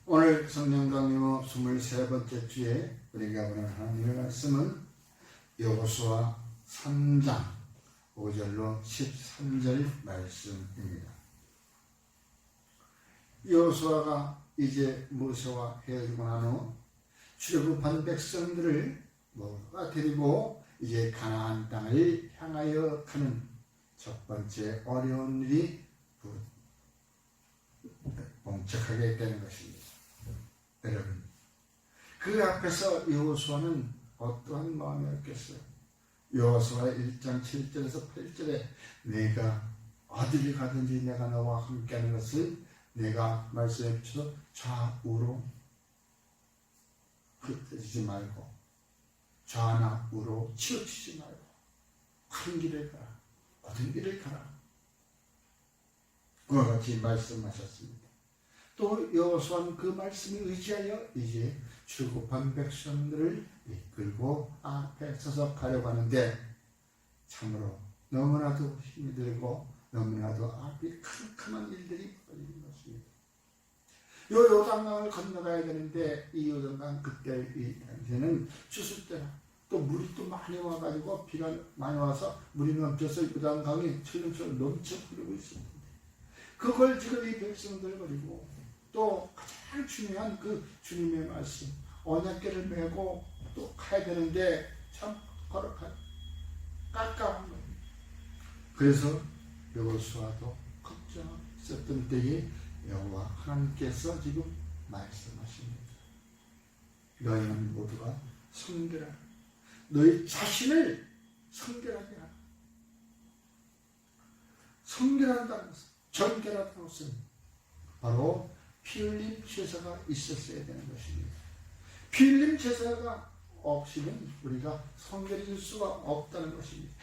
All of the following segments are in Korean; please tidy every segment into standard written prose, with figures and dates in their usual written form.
오늘 성령 강림의 23번째 주에 우리가 보는 하나님의 말씀은 여호수아 3장 5절로 13절 말씀입니다. 여호수아가 이제 모세와 헤어지고 난 후 출애굽한 백성들을 데리고 이제 가나안 땅을 향하여 가는 첫 번째 어려운 일이 봉착하게 되는 것입니다. 여러분, 그 앞에서 여호수아는 어떠한 마음이었겠어요? 여호수아 1장 7절에서 8절에 내가 어디를 가든지 내가 너와 함께하는 것을 내가 말씀해 주셔서 좌우로 흩어지지 말고 좌나 우로 치우치지 말고 한 길을 가라, 어떤 길을 가라, 그와 같이 말씀하셨습니다. 또 여호수아는 그 말씀에 의지하여 이제 출애굽한 백성들을 이끌고 앞에 서서 가려고 하는데 참으로 너무나도 힘이 들고 너무나도 앞이 캄캄한 일들이 벌어지는 것입니다. 요 요단강을 건너가야 되는데 이 요단강 그때 이 당시에는 추수 때라 또 물이 또 많이 와가지고 비가 많이 와서 물이 넘쳐서 요단강이 철렁철렁 넘쳐 흐르고 있습니다. 그걸 지금 이 백성들 버리고 또 가장 중요한 그 주님의 말씀 언약궤를 메고 또 가야 되는데 참 거룩한 깜깜한 거예요. 그래서 여호수아도 걱정했었던 때에 여호와 하나님께서 지금 말씀하십니다. 너희는 모두가 성결하라. 너희 자신을 성결하게 하라. 성결한다는 것은, 정결하다는 것은 바로 피 흘림 제사가 있었어야 되는 것입니다. 피 흘림 제사가 없이는 우리가 성결해질 수가 없다는 것입니다.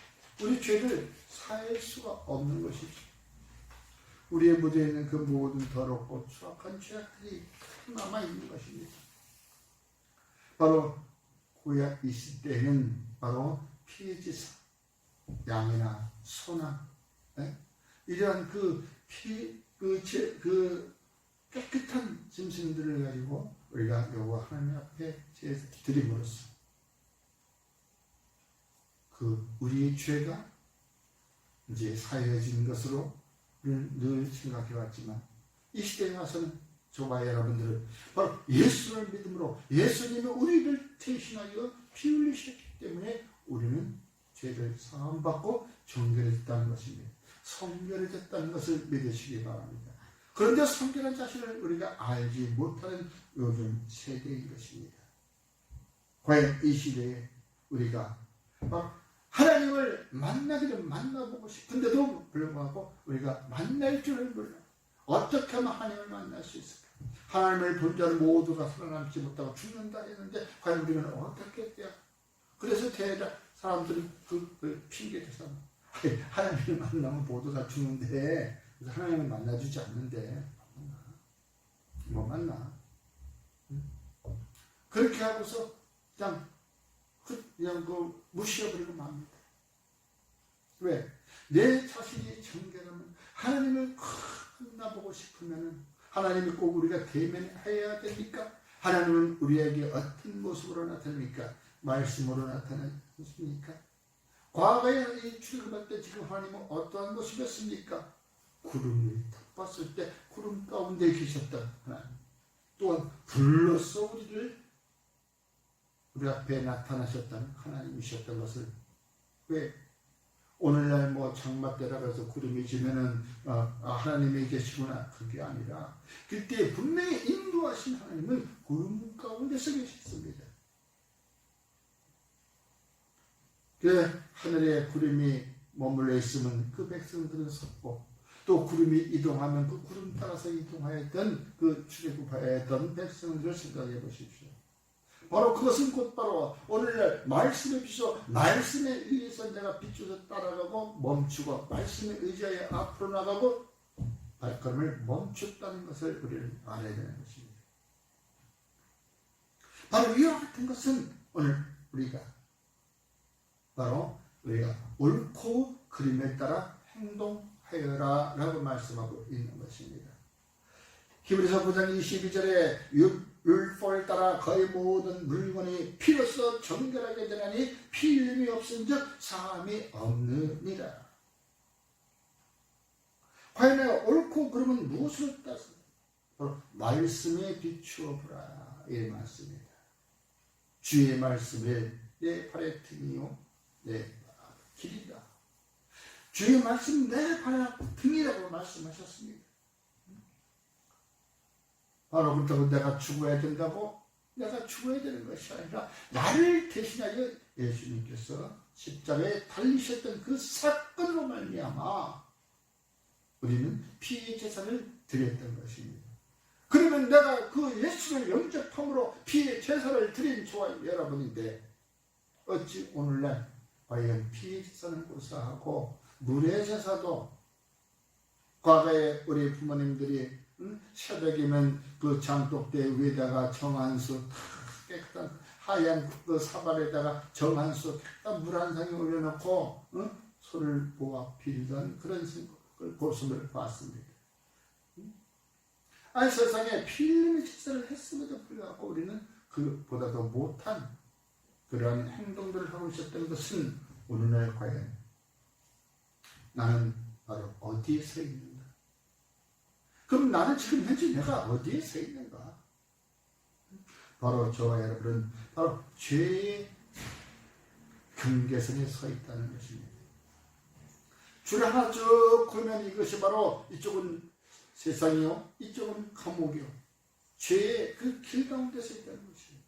우리 죄를 사할 수가 없는 것이죠. 우리의 무대에 있는 그 모든 더럽고 추악한 죄악들이 남아있는 것입니다. 바로 구약 이 시대에는 바로 피의 제사, 양이나 소나 이러한 깨끗한 짐승들을 가지고 우리가 여호와 하나님 앞에 드림으로써 우리의 죄가 이제 사해진 것으로 우리는 늘 생각해 왔지만 이 시대에 와서는 저와 여러분들은 바로 예수를 믿음으로 예수님이 우리를 대신하여 피 흘리셨기 때문에 우리는 죄를 사함받고 정결해졌다는 것입니다. 성결해졌다는 것을 믿으시기 바랍니다. 그런데 성결한 자신을 우리가 알지 못하는 요즘 세대인 것입니다. 과연 이 시대에 우리가 막 하나님을 만나기를 만나보고 싶은데도 불구하고 우리가 만날 줄을 몰라. 어떻게 하면 하나님을 만날 수 있을까? 하나님을 본 자는 모두가 살아남지 못하고 죽는다 했는데 과연 우리는 어떻게 해야? 그래서 대략 사람들이 그걸 핑계대서 하나님을 만나면 모두가 죽는데 하나님을 만나주지 않는데 뭐 만나? 그렇게 하고서 그냥 무시해버리고 맙니다. 왜? 내 자신이 정결하면 하나님을 만나보고 싶으면 하나님이 꼭 우리가 대면해야 됩니까? 하나님은 우리에게 어떤 모습으로 나타납니까? 말씀으로 나타나십니까? 과거에 이 출애굽할 때 지금 하나님은 어떠한 모습이었습니까? 구름을 덮었을 때 구름 가운데 계셨던 하나님, 또한 불로써 우리를 우리 앞에 나타나셨던 하나님이셨던 것을 왜 오늘날 장마 때라 그래서 구름이 지면은 하나님이 계시구나 그게 아니라 그때 분명히 인도하신 하나님은 구름 가운데서 계셨습니다. 그 하늘에 구름이 머물러 있으면 그 백성들은 섰고 또 구름이 이동하면 그 구름 따라서 이동하였던 그 출애굽하였던 백성들을 생각해 보십시오. 바로 그것은 곧바로 오늘날 말씀에 비춰 말씀에 의해서 내가 비춰서 따라가고 멈추고 말씀에 의지하여 앞으로 나가고 발걸음을 멈췄다는 것을 우리는 알아야 되는 것입니다. 바로 이와 같은 것은 오늘 우리가 옳고 그림에 따라 행동하여라 라고 말씀하고 있는 것입니다. 히브리서 9장 22절에 율법을 따라 거의 모든 물건이 피로써 정결하게 되나니 피 흘림이 없은즉 사함이 없느니라. 과연 내가 옳고 그름은 무엇을 따서 바로 말씀에 비추어 보라, 이 말씀입니다. 주의 말씀에 내 발의 등이요 내 길이다. 주의 말씀 내 발의 등이라고 말씀하셨습니다. 바로 그렇다고 내가 죽어야 된다고? 내가 죽어야 되는 것이 아니라 나를 대신하여 예수님께서 십자가에 달리셨던 그 사건으로 말미암아 우리는 피의 제사를 드렸던 것입니다. 그러면 내가 그 예수를 영접함으로 피의 제사를 드린 저와 여러분인데 어찌 오늘날 과연 피의 제사는 고사하고 물의 제사도 과거에 우리 부모님들이 새벽이면 그 장독대 위에다가 정한수 깨끗한 하얀 그 사발에다가 정한수 깨끗한 물 한 상에 올려놓고 손을 모아 빌던 그런 모습을 봤습니다. 아니 세상에 피 흘림의 제사를 했음에도 불구하고 우리는 그보다도 못한 그러한 행동들을 하고 있었던 것은 오늘날 과연 나는 바로 어디에 서 있는가? 그럼 나는 지금 현재 내가 어디에 서 있는가? 바로 저와 여러분은 바로 죄의 경계선에 서 있다는 것입니다. 줄 하나 쭉 보면 이것이 바로 이쪽은 세상이요, 이쪽은 감옥이요. 죄의 그 길 가운데 서 있다는 것입니다.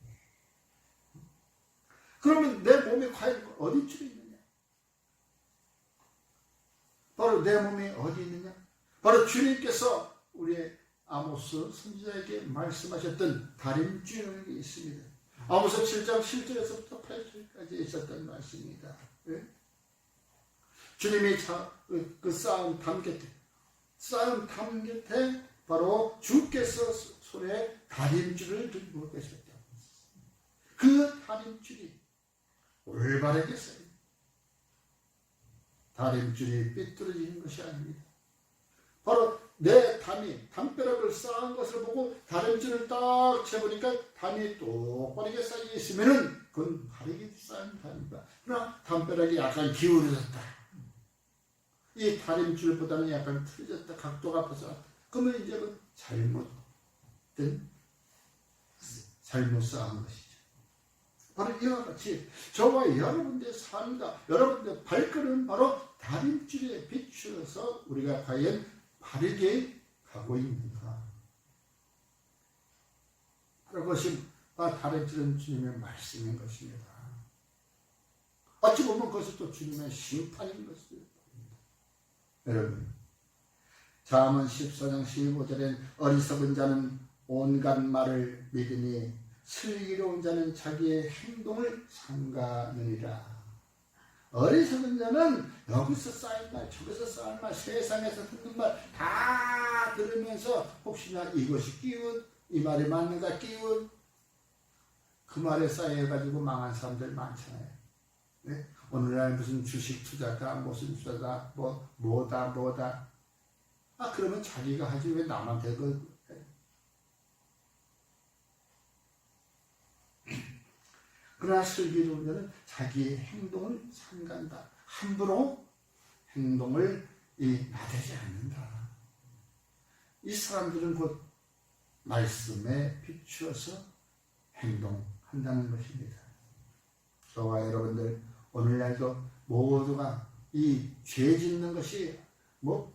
그러면 내 몸이 과연 어디 줄에 있느냐? 바로 내 몸이 어디 있느냐? 바로 주님께서 우리의 아모스 선지자에게 말씀하셨던 다림줄이 있습니다. 아모스 7장 7절에서부터 8절까지 있었던 말씀입니다. 네? 주님이 그 쌓은 담 곁에 바로 주께서 손에 다림줄을 들고 계셨다. 그 다림줄이 올바르게 써요. 다림줄이 삐뚤어지는 것이 아닙니다. 바로 내 담벼락을 쌓은 것을 보고 다림줄을 딱 재보니까 담이 똑바르게 쌓여 있으면은 그건 바르게 쌓인 담이다. 그러나 담벼락이 약간 기울어졌다. 이 다림줄보다는 약간 틀어졌다. 각도가 벗어났다. 그러면 이제 그 잘못 쌓은 것이죠. 바로 이와 같이 저와 여러분들의 삶과 여러분들의 발걸음은 바로 다림줄에 비추어서 우리가 과연 바르게 가고 있는가? 그것이 다림줄은 주님의 말씀인 것입니다. 어찌 보면 그것이 또 주님의 심판인 것입니다. 여러분, 잠언 14장 15절엔 어리석은 자는 온갖 말을 믿으니 슬기로운 자는 자기의 행동을 삼가느니라. 어리석은 자는 여기서 쌓인 말, 저기서 쌓인 말, 세상에서 듣는 말 다 들으면서 혹시나 이것이 끼운, 이 말이 맞는가 끼운, 그 말에 쌓여가지고 망한 사람들 많잖아요. 네? 오늘날 무슨 주식 투자다, 무슨 투자다, 뭐다. 그러면 자기가 하지 왜 남한테 그러나 슬기로운 자는 자기의 행동을 삼간다. 함부로 행동을 나대지 않는다. 이 사람들은 곧 말씀에 비추어서 행동한다는 것입니다. 저와 여러분들 오늘날도 모두가 이 죄 짓는 것이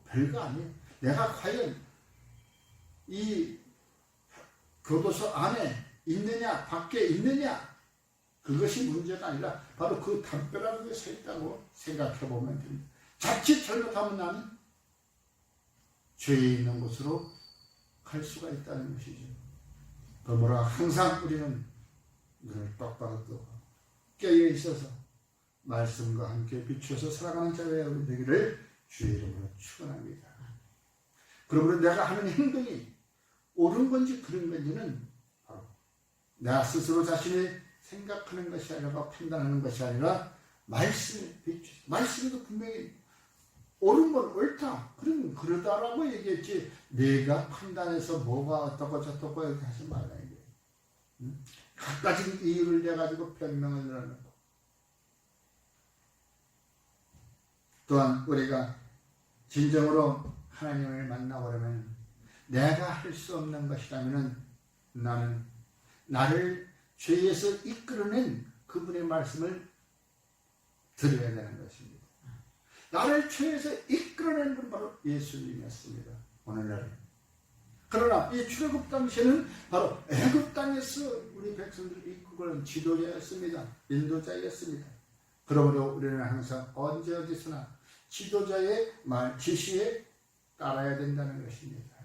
별거 아니에요. 내가 과연 이 교도소 안에 있느냐 밖에 있느냐 그것이 문제가 아니라 바로 그 담벼락에 서 있다고 생각해 보면 됩니다. 자칫 잘못하면 나는 죄에 있는 곳으로 갈 수가 있다는 것이죠. 그러므로 항상 우리는 눈을 똑바로 뜨고 깨어 있어서 말씀과 함께 비추어서 살아가는 자가 우리 되기를 주의 이름으로 축원합니다. 그러므로 내가 하는 행동이 옳은 건지 그런 건지는 바로 나 스스로 자신을 생각하는 것이 아니라 판단하는 것이 아니라 말씀에 비추. 말씀에도 분명히 옳은 건 옳다. 그럼 그러다라고 얘기했지. 내가 판단해서 뭐가 어떻고 저떻고 이렇게 하지 말라 이게. 각가지 이유를 내가지고 변명을 하는 거. 또한 우리가 진정으로 하나님을 만나보려면 내가 할 수 없는 것이라면 나는 나를 죄에서 이끌어낸 그분의 말씀을 드려야 되는 것입니다. 나를 죄에서 이끌어낸 분 바로 예수님이었습니다. 오늘날. 그러나 이 출애굽 당시에는 바로 애굽 땅에서 우리 백성들을 이끌어낸 지도자였습니다. 인도자였습니다. 그러므로 우리는 항상 언제 어디서나 지도자의 말, 지시에 따라야 된다는 것입니다.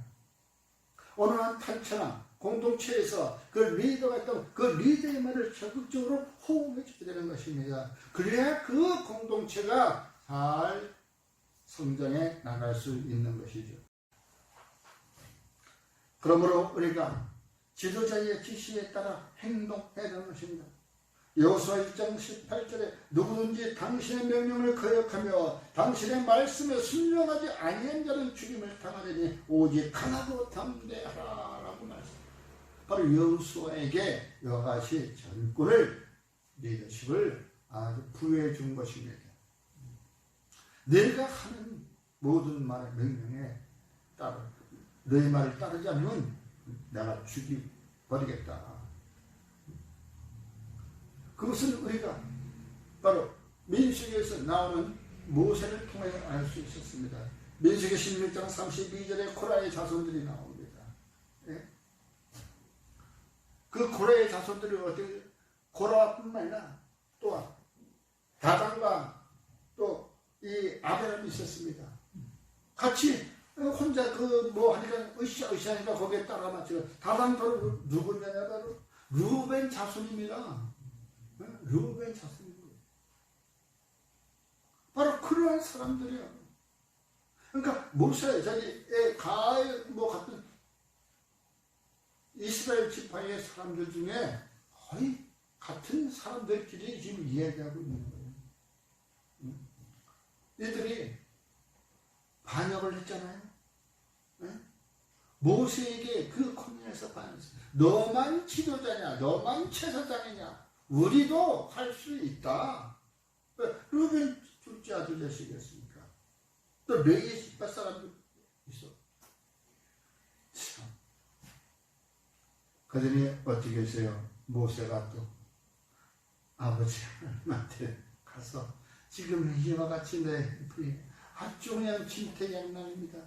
어느 한 단체나 공동체에서 그 리더가 있다면 그 리더의 말을 적극적으로 호응해 줘야 되는 것입니다. 그래야 그 공동체가 잘 성장해 나갈 수 있는 것이죠. 그러므로 우리가 지도자의 지시에 따라 행동해야 되는 것입니다. 여호수아 1장 18절에 누구든지 당신의 명령을 거역하며 당신의 말씀에 순종하지 아니한 자는 죽임을 당하리니 오직 강하고 담대하라 라고 말씀합니다. 바로 여호수아에게 여호와시 전권을 리더십을 아주 부여해 준 것입니다. 내가 하는 모든 말의 명령에 따라 너희 말을 따르지 않으면 내가 죽여버리겠다. 그것은 우리가 바로 민수기에서 나오는 모세를 통해 알 수 있었습니다. 민수기 16장 32절에 고라의 자손들이 나옵니다. 예? 그 고라의 자손들이 어떻게 고라뿐만 아니라 또한 다단과 또 이 아벨람이 있었습니다. 같이 혼자 그 뭐 하니까 으쌰으쌰하니까 거기에 따라 맞춰. 다단 바로 누구냐냐 바로 루벤 자손입니다. 루벤 자손입니다. 바로 그러한 사람들이야. 그러니까 모세 자기의 가에 뭐 같은 이스라엘 지파의 사람들 중에 거의 같은 사람들끼리 지금 이야기하고 있는 거예요. 이들이 반역을 했잖아요. 모세에게 그 코민에서 반역했어요. 너만 지도자냐, 너만 제사장이냐, 우리도 할 수 있다. 루벤 둘째 아들 자식이었으니까. 또 레위 집안 사람도 있어. 참. 그러니 어떻게 했어요? 모세가 또 아버지 하나님한테 가서 지금 이와 같이 내 부인 아주 그냥 진퇴양난입니다.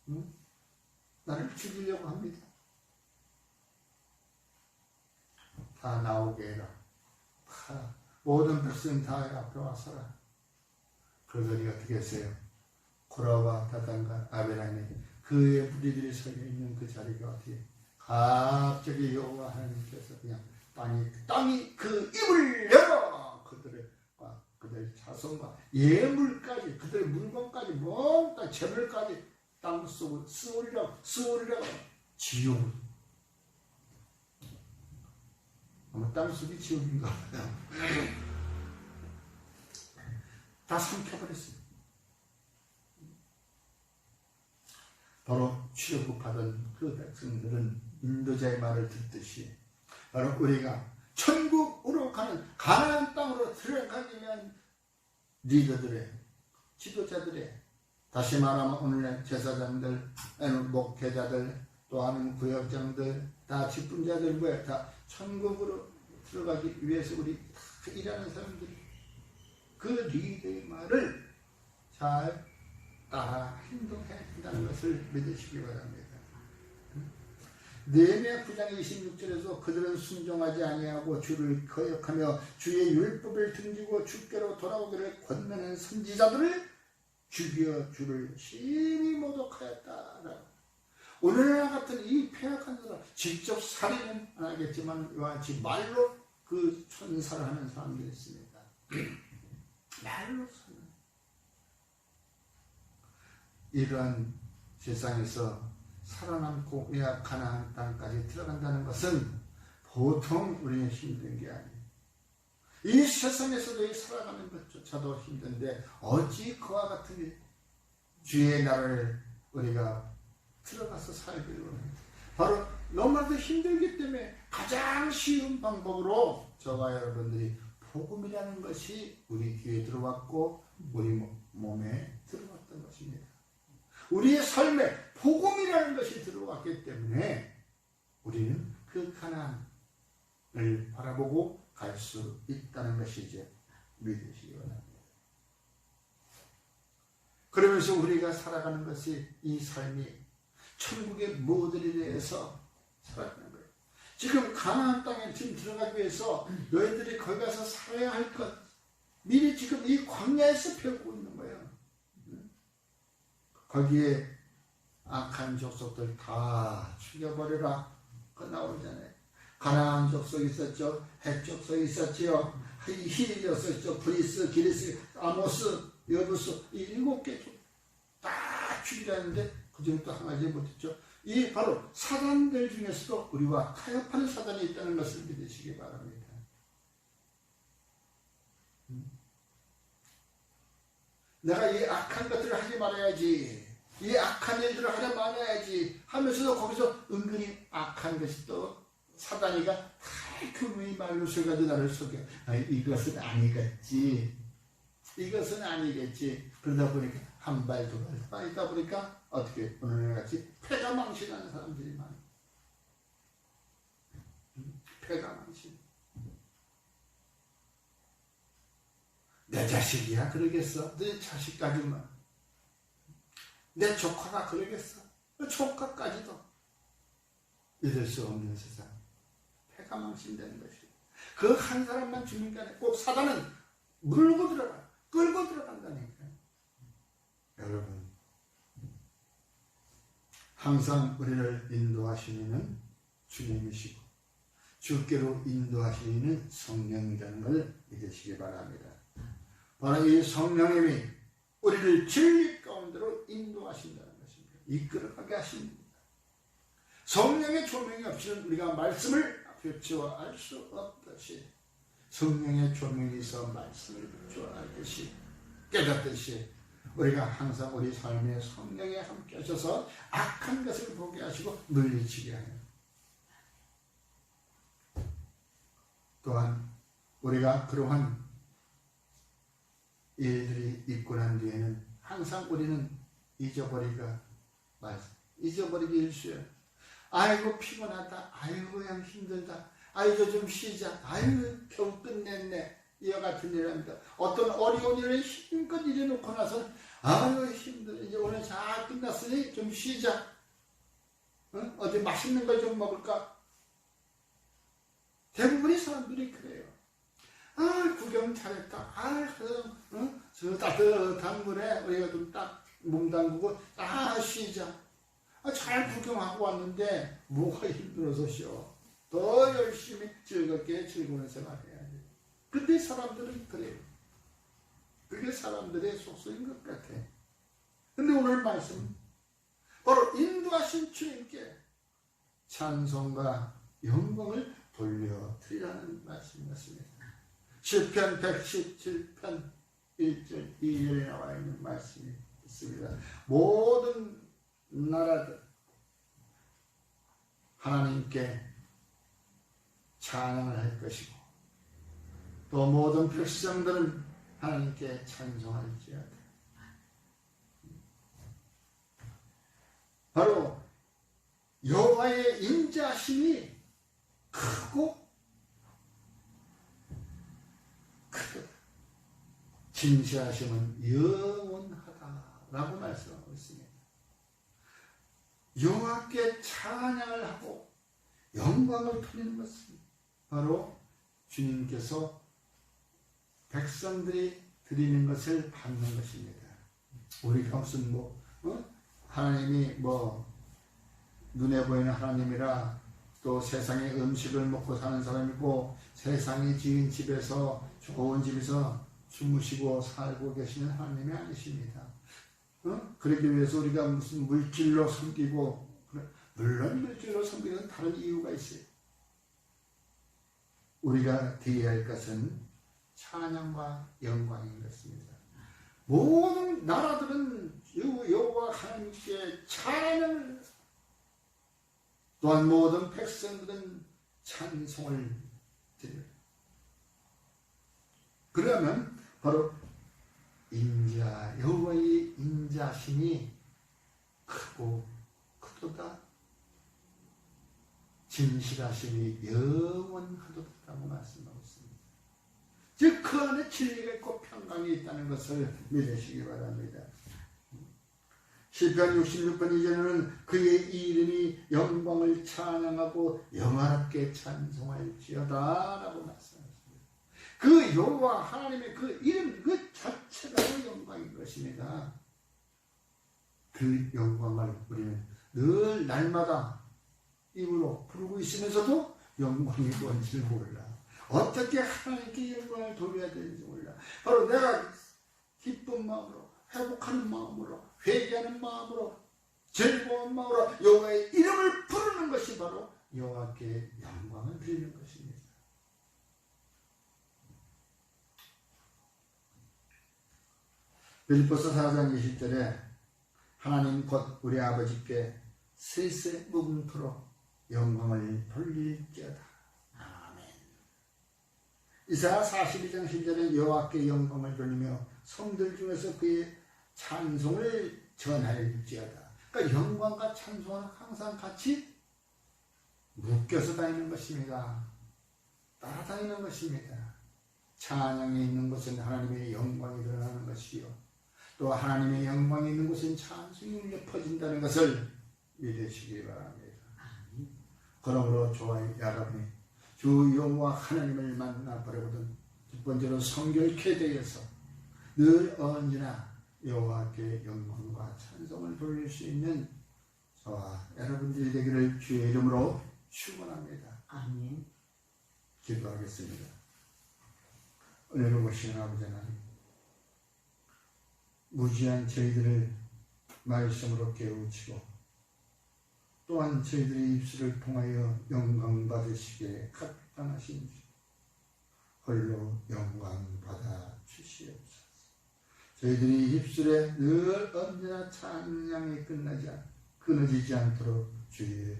응? 나를 죽이려고 합니다. 다 나오게 해라. 다 모든 백성 다 앞에 와서라. 그러더니 어떻게 했어요? 고라와 다단과 아벨람이 그의 부리들이 서 있는 그 자리가 어떻게 갑자기 여호와 하나님께서 그냥 땅이 그 입을 열어 그들의 자손과 예물까지 그들의 물건까지 뭔가 재물까지 땅 속으로 쓰오리라고 지옥. 아마 땅속이 지옥인가 봐요. 다 삼켜버렸어요. 바로 취업하던 그 백성들은 인도자의 말을 듣듯이 바로 우리가 천국으로 가는 가나안 땅으로 들어가기 위한 리더들의 지도자들의 다시 말하면 오늘날 제사장들, 목회자들, 또한 구역장들, 다 직분자들 뭐야 다 천국으로 들어가기 위해서 우리 다 일하는 사람들이 그 리더의 말을 잘 따라 행동해야 한다는 것을 믿으시기 바랍니다. 느헤미야 9장 26절에서 그들은 순종하지 아니하고 주를 거역하며 주의 율법을 등지고 주께로 돌아오기를 권면한 선지자들을 죽여 주를 심히 모독하였다. 오늘날 같은 이 폐악한 사람 직접 살인은 안 하겠지만 이와 같이 말로 그 천사를 하는 사람들이 있습니다. 말로 사는 이러한 세상에서 살아남고 의학 가나안 땅까지 들어간다는 것은 보통 우리는 힘든 게 아니에요. 이 세상에서도 살아가는 것조차도 힘든데 어찌 그와 같은 일, 주의 나라를 우리가 들어가서 살기로 합니다. 바로 너무나도 힘들기 때문에 가장 쉬운 방법으로 저와 여러분들이 복음이라는 것이 우리 귀에 들어왔고 우리 몸에 들어왔던 것입니다. 우리의 삶에 복음이라는 것이 들어왔기 때문에 우리는 그 가나안을 바라보고 갈 수 있다는 것이 이제 믿으시기 바랍니다. 그러면서 우리가 살아가는 것이 이 삶이 천국의 모델에 대해서 살아가는 거예요. 지금 가나안 땅에 지금 들어가기 위해서 너희들이 거기 가서 살아야 할 것 미리 지금 이 광야에서 배우고 있는 거예요. 거기에 악한 족속들 다 죽여버려라. 그 나오잖아요. 가나안 족속 있었죠. 헷 족속 있었지요. 히리였었죠. 브리스, 기리스, 아모스, 여부스 이 7개 다 죽이라는데 그중에 또 한 가지 못했죠. 이 바로 사단들 중에서도 우리와 타협하는 사단이 있다는 것을 믿으시기 바랍니다. 내가 이 악한 것들을 하지 말아야지, 이 악한 일들을 하지 말아야지 하면서도 거기서 은근히 악한 것이 또 사단이가 달콤히 말로 써가지고 나를 속여. 이것은 아니겠지, 이것은 아니겠지. 그러다 보니까 한 발 두 발 빠이다 보니까 어떻게 오늘 같이 패가 망신하는 사람들이 많아요. 패가 망신. 내 자식이야 그러겠어? 내 자식까지만. 내 조카가 그러겠어? 내 조카까지도. 이럴 수 없는 세상. 패가 망신되는 것이. 그 한 사람만 죽으니까 꼭 사단은 물고 들어가, 끌고 들어간다니까요. 여러분, 항상 우리를 인도하시는 주님이시고 주께로 인도하시는 성령이라는 걸 믿으시기 바랍니다. 바로 이 성령님이 우리를 진리 가운데로 인도하신다는 것입니다. 이끌어가게 하십니다. 성령의 조명이 없이는 우리가 말씀을 펼쳐 알 수 없듯이 성령의 조명이 있어 말씀을 펼쳐 알듯이 깨닫듯이 우리가 항상 우리 삶에 성령에 함께 하셔서 악한 것을 보게 하시고 물리치게 하여 또한 우리가 그러한 일들이 있고 난 뒤에는 항상 우리는 잊어버리기 일쑤야. 아이고 피곤하다, 아이고 그냥 힘들다, 아이고 좀 쉬자, 아이고 겨우 끝냈네, 이와 같은 일을 합니다. 어떤 어려운 일을 힘껏 일해놓고 나서 아유 힘들어, 이제 오늘 잘 끝났으니 좀 쉬자, 어디 맛있는 걸 좀 먹을까. 대부분의 사람들이 그래요. 아 구경 잘했다, 저 따뜻한 물에 우리가 좀 딱 몸 담그고 쉬자. 잘 구경하고 왔는데 뭐가 힘들어서 쉬어. 더 열심히 즐겁게 즐거운 생활해야지. 근데 사람들은 그래요. 그게 사람들의 속성인 것 같아. 근데 오늘 말씀 바로 인도하신 주님께 찬송과 영광을 돌려드리라는 말씀이었습니다. 시편 117편 1절 2절에 나와 있는 말씀이 있습니다. 모든 나라들 하나님께 찬양을 할 것이고 또 모든 백성들은 하나님께 찬송할지어다. 바로 여호와의 인자심이 크고 크다. 진실하심은 영원하다라고 말씀하고 있습니다. 여호와께 찬양을 하고 영광을 돌리는 것은 바로 주님께서 백성들이 드리는 것을 받는 것입니다. 우리가 무슨 하나님이 눈에 보이는 하나님이라 또 세상의 음식을 먹고 사는 사람이고 세상이 지은 집에서 좋은 집에서 주무시고 살고 계시는 하나님이 아니십니다. 그러기 위해서 우리가 무슨 물질로 섬기고, 물론 물질로 섬기는 다른 이유가 있어요. 우리가 대해야 할 것은 찬양과 영광인 것입니다. 모든 나라들은 여호와 하나님께 찬양을, 또한 모든 백성들은 찬송을 드려요. 그러면 바로 여호와의 인자심이 크고 크도다, 진실하심이 영원하도다라고 말씀하고 있습니다. 즉 그 안에 진리가 있고 평강이 있다는 것을 믿으시기 바랍니다. 시편 66편 2절에는 그의 이름이 영광을 찬양하고 영화롭게 찬송할지어다 라고 말씀하십니다. 그 여호와 하나님의 그 이름 그 자체가 영광인 것입니다. 그 영광을 우리는 늘 날마다 입으로 부르고 있으면서도 영광이 뭔지 몰라. 어떻게 하나님께 영광을 돌려야 되는지 몰라. 바로 내가 기쁜 마음으로, 회복하는 마음으로, 회개하는 마음으로, 즐거운 마음으로 여호와의 이름을 부르는 것이 바로 여호와께 영광을 드리는 것입니다. 빌립보서 4장 20절에 하나님 곧 우리 아버지께 세세 무궁토록 영광을 돌릴지어다. 아멘. 이사야 42장 10절에 여호와께 영광을 돌리며 성들 중에서 그의 찬송을 전할지어다. 그러니까 영광과 찬송은 항상 같이 묶여서 다니는 것입니다. 따라다니는 것입니다. 찬양이 있는 곳은 하나님의 영광이 드러나는 것이요, 또 하나님의 영광이 있는 곳은 찬송이 울려 퍼진다는 것을 믿으시기 바랍니다. 그러므로 저와 여러분이 주 여호와 하나님을 만나 보려거든 첫 번째로 성결케 되어서 늘 언제나 여호와께 영광과 찬송을 돌릴 수 있는 저와 여러분들이 되기를 주의 이름으로 축원합니다. 아멘. 기도하겠습니다. 은혜를 보시는 아버지 하나님, 무지한 저희들을 말씀으로 깨우치고 또한 저희들의 입술을 통하여 영광 받으시기에 합당하신 주 홀로 영광 받아 주시옵소서. 저희들이 입술에 늘 언제나 찬양이 끊어지지 않도록 주의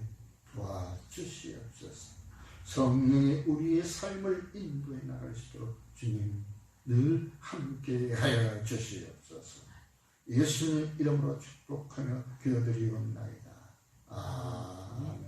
도와주시옵소서. 성령이 우리의 삶을 인도해 나갈 수 있도록 주님 늘 함께 하여 주시옵소서. 예수님 이름으로 축복하며 기도드리옵나이다. 아멘.